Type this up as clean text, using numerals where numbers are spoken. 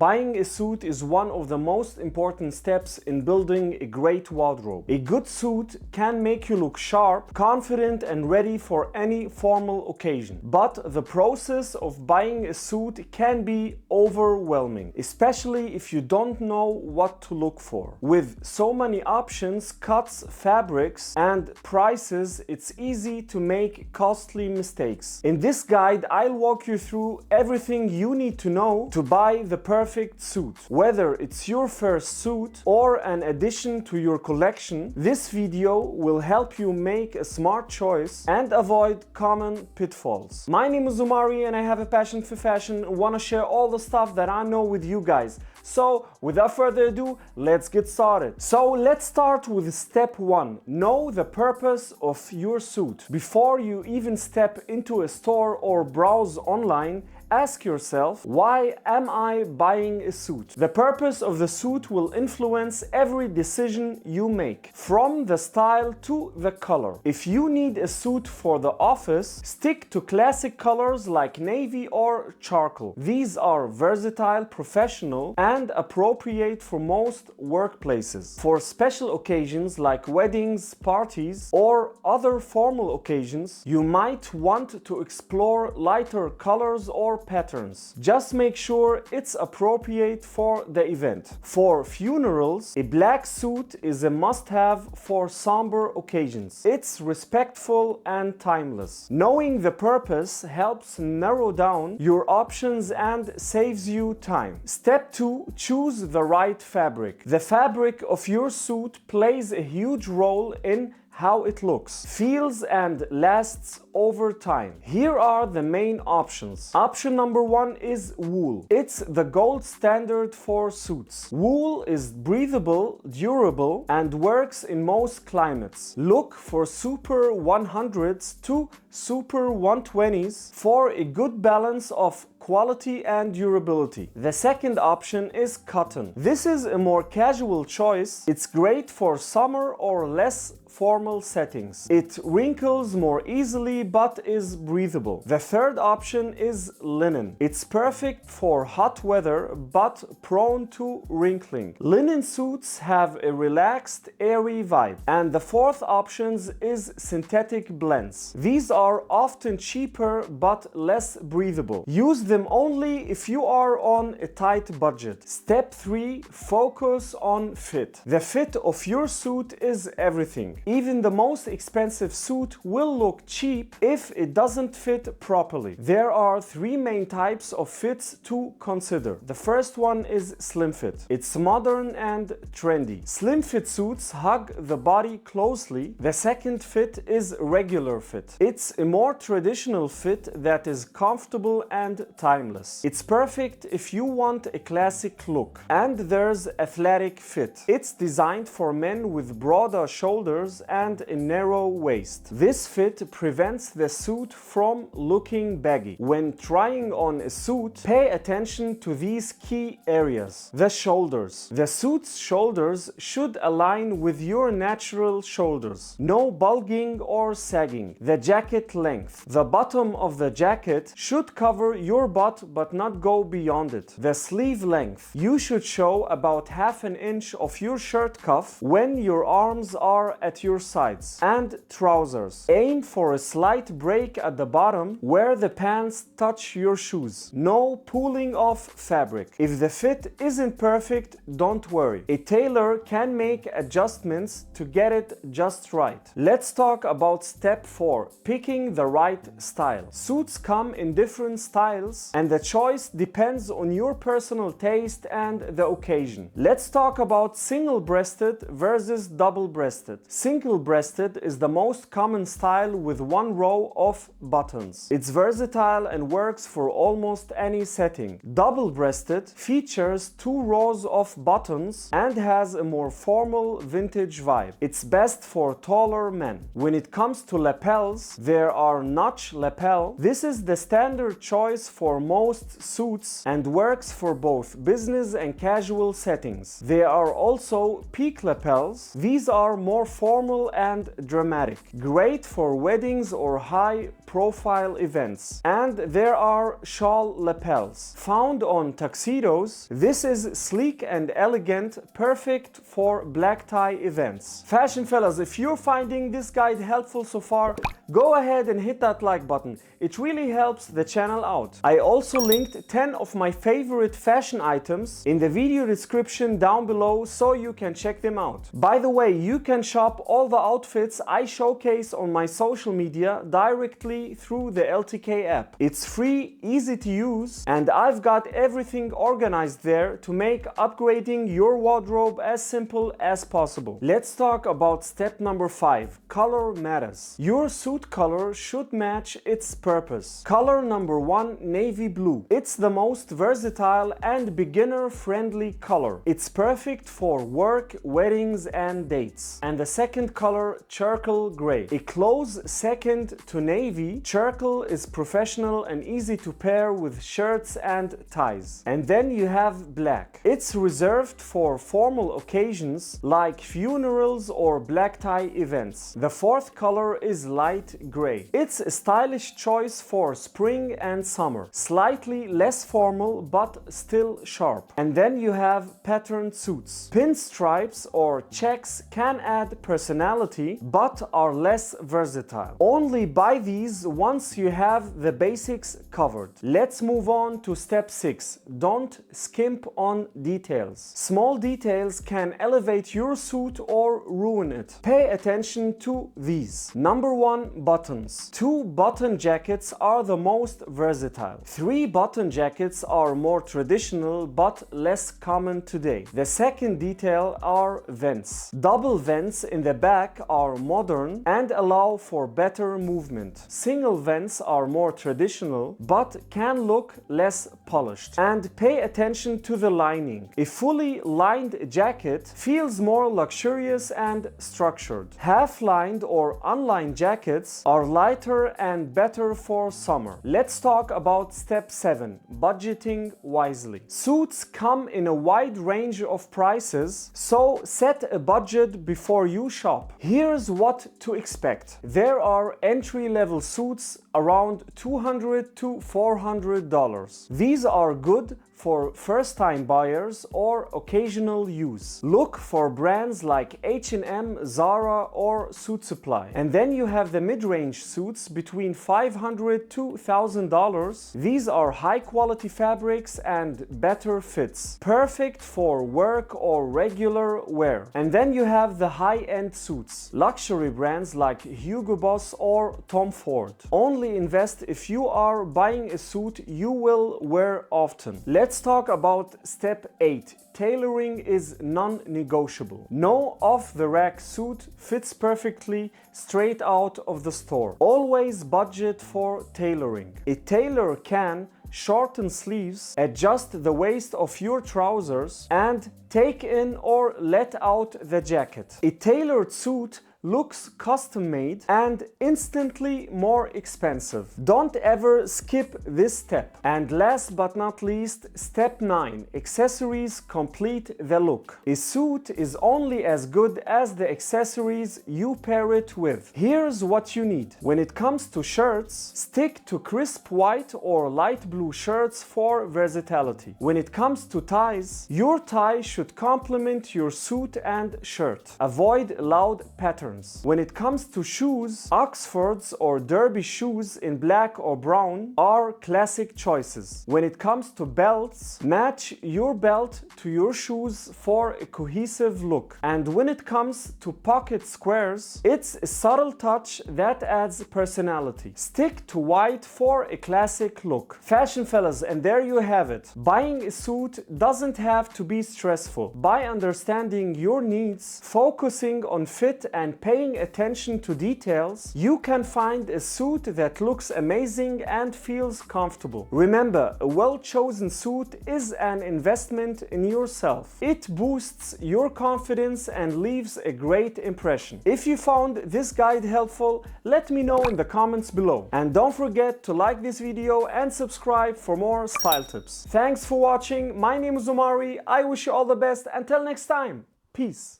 buying a suit is one of the most important steps in building a great wardrobe. A good suit can make you look sharp, confident, and ready for any formal occasion. But the process of buying a suit can be overwhelming, especially if you don't know what to look for. With so many options, cuts, fabrics, and prices, it's easy to make costly mistakes. In this guide, I'll walk you through everything you need to know to buy the perfect suit. Whether it's your first suit or an addition to your collection, this video will help you make a smart choice and avoid common pitfalls. My name is Umari and I have a passion for fashion and want to share all the stuff that I know with you guys. So without further ado, let's get started. So let's start with step 1. Know the purpose of your suit. Before you even step into a store or browse online, ask yourself, why am I buying a suit? The purpose of the suit will influence every decision you make, from the style to the color. If you need a suit for the office, stick to classic colors like navy or charcoal. These are versatile, professional, and appropriate for most workplaces. For special occasions like weddings, parties, or other formal occasions, you might want to explore lighter colors or patterns. Just make sure it's appropriate for the event. For funerals, a black suit is a must-have for somber occasions. It's respectful and timeless. Knowing the purpose helps narrow down your options and saves you time. Step 2. Choose the right fabric. The fabric of your suit plays a huge role in how it looks, feels, and lasts over time. Here are the main options. Option number 1 is wool. It's the gold standard for suits. Wool is breathable, durable, and works in most climates. Look for Super 100s to Super 120s for a good balance of quality and durability. The second option is cotton. This is a more casual choice. It's great for summer or less formal settings. It wrinkles more easily but is breathable. The third option is linen. It's perfect for hot weather but prone to wrinkling. Linen suits have a relaxed, airy vibe. And the fourth option is synthetic blends. These are often cheaper but less breathable. Use them only if you are on a tight budget. Step 3. Focus on fit. The fit of your suit is everything. Even the most expensive suit will look cheap if it doesn't fit properly. There are 3 main types of fits to consider. The first one is slim fit. It's modern and trendy. Slim fit suits hug the body closely. The second fit is regular fit. It's a more traditional fit that is comfortable and timeless. It's perfect if you want a classic look. And there's athletic fit. It's designed for men with broader shoulders and a narrow waist. This fit prevents the suit from looking baggy. When trying on a suit, pay attention to these key areas. The shoulders. The suit's shoulders should align with your natural shoulders. No bulging or sagging. The jacket length. The bottom of the jacket should cover your butt but not go beyond it. The sleeve length. You should show about half an inch of your shirt cuff when your arms are at your sides. And trousers. Aim for a slight break at the bottom where the pants touch your shoes. No pulling off fabric. If the fit isn't perfect, don't worry. A tailor can make adjustments to get it just right. Let's talk about step 4. Picking the right style. Suits come in different styles and the choice depends on your personal taste and the occasion. Let's talk about single-breasted versus double-breasted. Single-breasted is the most common style with one row of buttons. It's versatile and works for almost any setting. Double-breasted features 2 rows of buttons and has a more formal vintage vibe. It's best for taller men. When it comes to lapels, there are notch lapel. This is the standard choice for most suits and works for both business and casual settings. There are also peak lapels. These are more formal formal and dramatic. Great for weddings or high-profile events. And there are shawl lapels. Found on tuxedos, this is sleek and elegant, perfect for black tie events. Fashion fellas, if you're finding this guide helpful so far, go ahead and hit that like button. It really helps the channel out. I also linked 10 of my favorite fashion items in the video description down below so you can check them out. By the way, you can shop all the outfits I showcase on my social media directly through the LTK app. It's free, easy to use, and I've got everything organized there to make upgrading your wardrobe as simple as possible. Let's talk about step number 5. Color matters. Your suit color should match its purpose. Color number 1, navy blue. It's the most versatile and beginner-friendly color. It's perfect for work, weddings, and dates. And the second color, charcoal gray. A close second to navy, charcoal is professional and easy to pair with shirts and ties. And then you have black. It's reserved for formal occasions like funerals or black tie events. The fourth color is light gray. It's a stylish choice for spring and summer. Slightly less formal but still sharp. And then you have patterned suits. Pinstripes or checks can add personality but are less versatile. Only buy these once you have the basics covered. Let's move on to step 6. Don't skimp on details. Small details can elevate your suit or ruin it. Pay attention to these. Number 1, buttons. 2 button jackets are the most versatile. 3 button jackets are more traditional but less common today. The second detail are vents. Double vents in the back are modern and allow for better movement. Single vents are more traditional but can look less polished. And pay attention to the lining. A fully lined jacket feels more luxurious and structured. Half-lined or unlined jackets are lighter and better for summer. Let's talk about step 7, budgeting wisely. Suits come in a wide range of prices, so set a budget before you shop. Here's what to expect. There are entry-level suits around $200 to $400. These are good for first-time buyers or occasional use. Look for brands like H&M, Zara, or Suit Supply. And then you have the mid-range suits between $500 to $1,000. These are high-quality fabrics and better fits. Perfect for work or regular wear. And then you have the high-end suits. Luxury brands like Hugo Boss or Tom Ford. Only invest if you are buying a suit you will wear often. Let's talk about step 8. Tailoring is non-negotiable. No off-the-rack suit fits perfectly straight out of the store. Always budget for tailoring. A tailor can shorten sleeves, adjust the waist of your trousers, and take in or let out the jacket. A tailored suit looks custom-made and instantly more expensive. Don't ever skip this step. And last but not least, step 9. Accessories complete the look. A suit is only as good as the accessories you pair it with. Here's what you need. When it comes to shirts, stick to crisp white or light blue shirts for versatility. When it comes to ties, your tie should complement your suit and shirt. Avoid loud patterns. When it comes to shoes, Oxfords or derby shoes in black or brown are classic choices. When it comes to belts, match your belt to your shoes for a cohesive look. And when it comes to pocket squares, it's a subtle touch that adds personality. Stick to white for a classic look. Fashion fellas, and there you have it. Buying a suit doesn't have to be stressful. By understanding your needs, focusing on fit and paying attention to details, you can find a suit that looks amazing and feels comfortable. Remember, a well-chosen suit is an investment in yourself. It boosts your confidence and leaves a great impression. If you found this guide helpful, let me know in the comments below. And don't forget to like this video and subscribe for more style tips. Thanks for watching. My name is Omari. I wish you all the best. Until next time, peace.